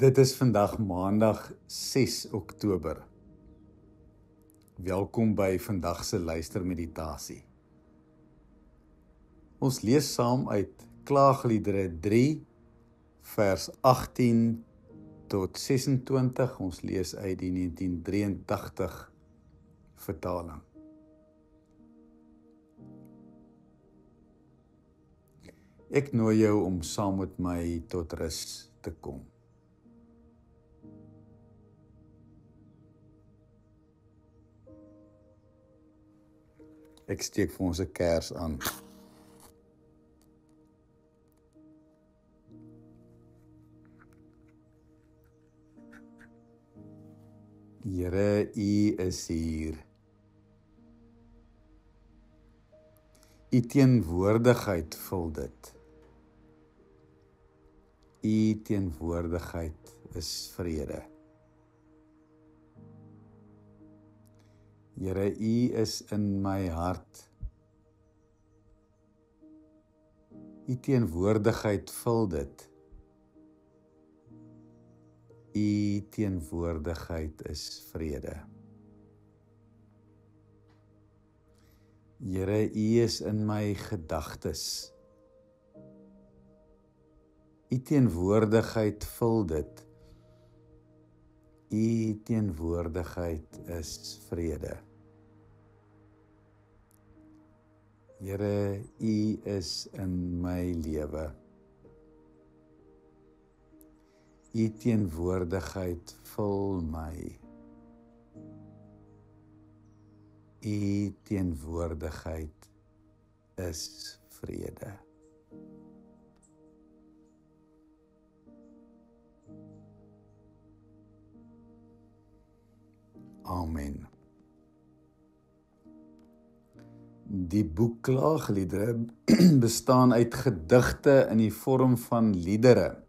Dit is vandag maandag 6 Oktober. Welkom by vandag se luistermeditasie. Ons lees saam uit Klaagliedere 3 vers 18 tot 26. Ons lees uit die 1983 vertaling. Ek nooi jou om saam met my tot rus te kom. Ek steek vir ons 'n kers aan. Here, U is hier. U teenwoordigheid vul dit. U teenwoordigheid is vrede. Here, U is in my hart. U teenwoordigheid vul dit. U teenwoordigheid is vrede. Here, U is in my gedagtes. U teenwoordigheid vul dit. U teenwoordigheid is vrede. Here, U is in my lewe. U teenwoordigheid vul my. U teenwoordigheid is vrede. Amen. Die boek Klaagliedere bestaan uit gedigte in die vorm van liedere.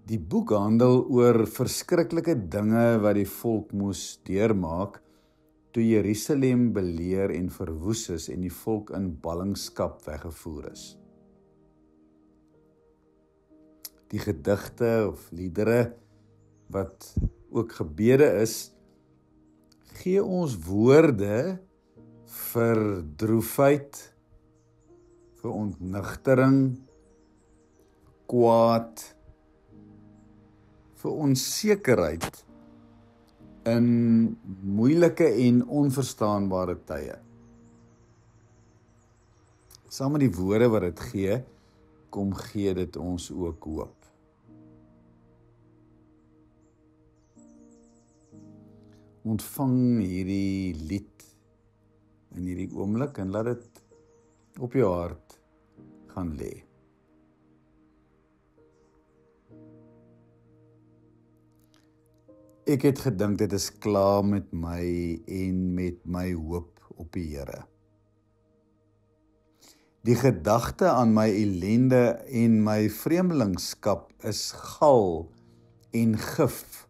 Die boek handel oor verskriklike dinge wat die volk moes deurmaak toe Jerusalem beleer en verwoes is en die volk in ballingskap weggevoer is. Die gedigte of liedere wat ook gebede is, gee ons woorde vir droefheid, vir ontnigtering, kwaad, vir onsekerheid in moeilike en onverstaanbare tye. Saam met die woorde wat dit gee, kom gee dit ons ook hoop. Ontvang hierdie lied in hierdie oomblik en laat dit op jou hart gaan lê. Ek het gedink dit is klaar met my en met my hoop op die Here. Die gedagte aan my ellende en my vreemdelingskap is gal en gif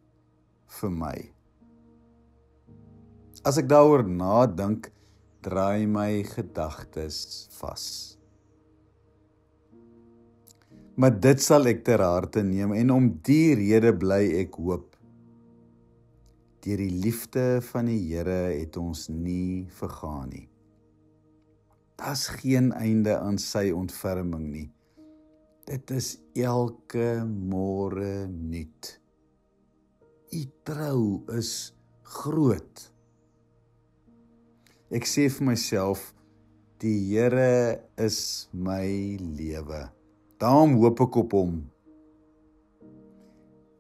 vir my. As ek daaroor nadink, draai my gedagtes vas. Maar dit sal ek ter harte neem en om die rede bly ek hoop. Deur die liefde van die Here het ons nie vergaan nie. Daar's geen einde aan sy ontferming nie. Dit is elke môre nuut. U trou is groot. Ek sê vir myself, die Here is my lewe. Daarom hoop ek op hom.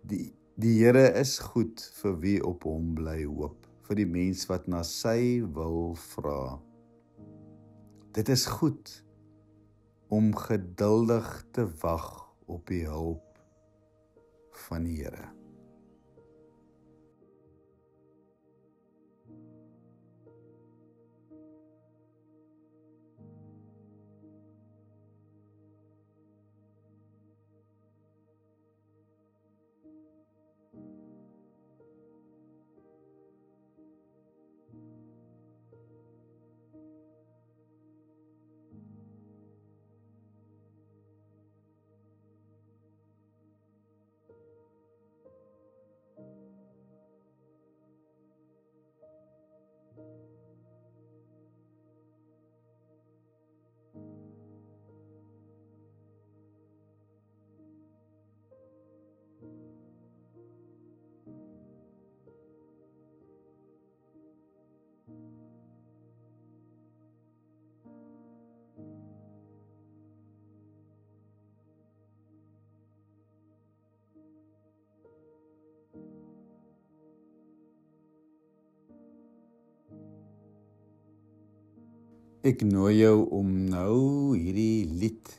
Die Here is goed vir wie op hom bly hoop, vir die mens wat na sy wil vra. Dit is goed om geduldig te wag op die hulp van die Here. Ek nooi jou om nou hierdie lied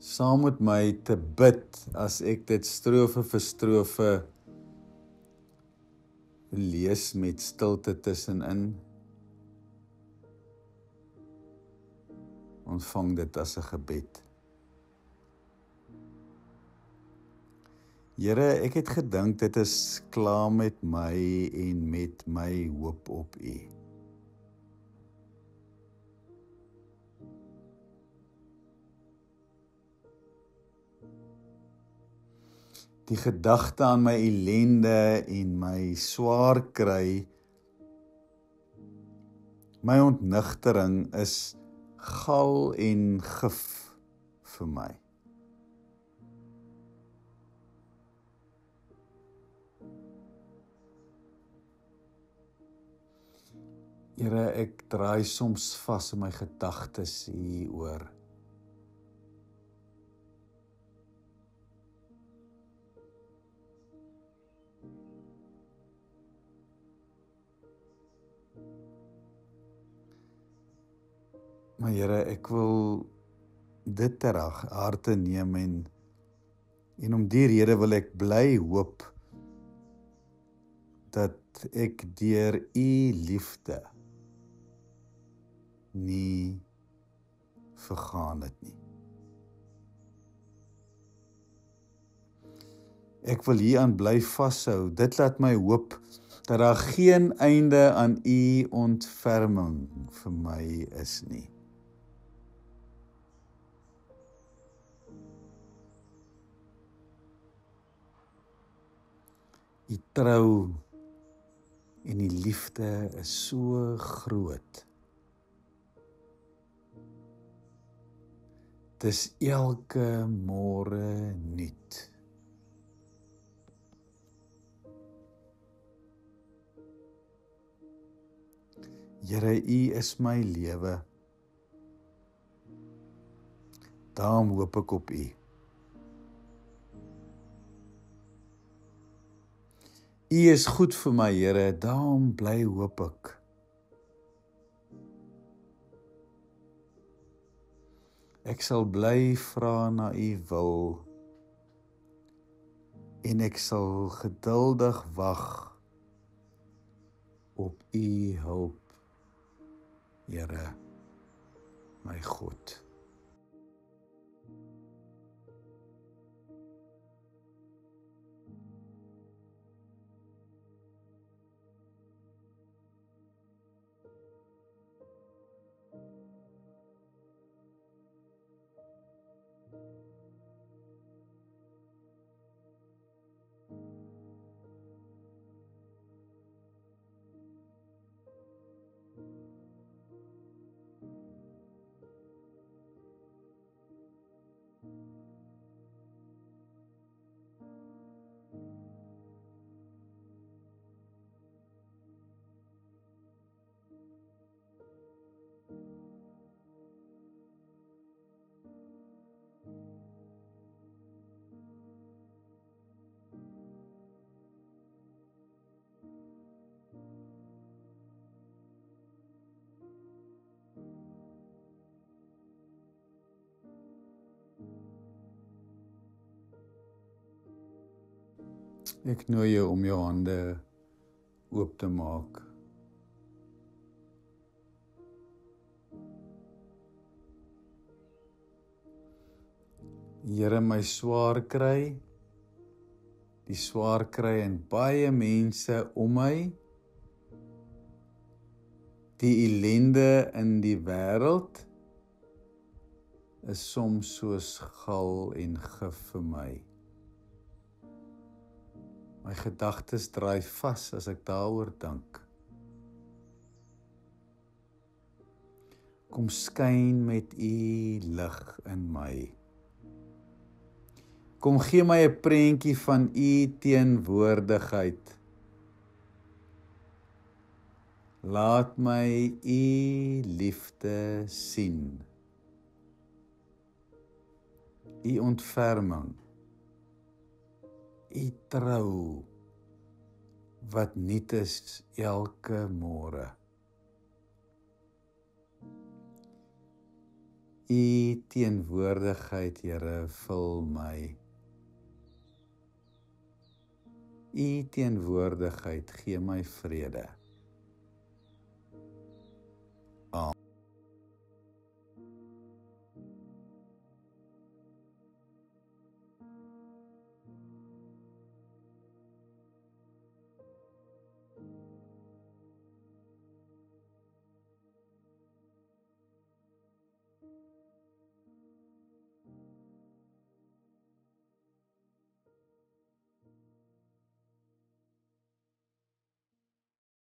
saam met my te bid as ek dit strofe vir strofe lees met stilte tussenin. Ontvang dit as 'n gebed. Here, ek het gedink dit is klaar met my en met my hoop op U. Die gedagte aan my ellende en my swaar kry, my ontnigtering is gal en gif vir my. Here, ek draai soms vas in my gedagtes hieroor. Maar Here, ek wil dit ter harte neem en om die rede wil ek bly hoop dat ek deur U liefde nie vergaan het nie. Ek wil hieraan bly vashou. Dit laat my hoop dat daar geen einde aan U ontferming vir my is nie. U trou en die liefde is so groot. Dis elke môre nuut. Here, U is my lewe. Daarom hoop ek op U. U is goed vir my, Here, daarom bly hoop ek. Ek sal bly vra na U wil en ek sal geduldig wag op U hulp, Here, my God. Ek nooi jou om jou hande oop te maak. Here, my swaar kry, die swaar kry in baie mense om my, die ellende in die wêreld is soms soos gal en gif vir my. My gedagtes draai vas as ek daaroor dink. Kom skyn met U lig in my. Kom gee my 'n prentjie van U teenwoordigheid. Laat my U liefde sien. U ontferming. U trou wat nuut is elke môre. U teenwoordigheid, Here, vul my. U teenwoordigheid gee my vrede.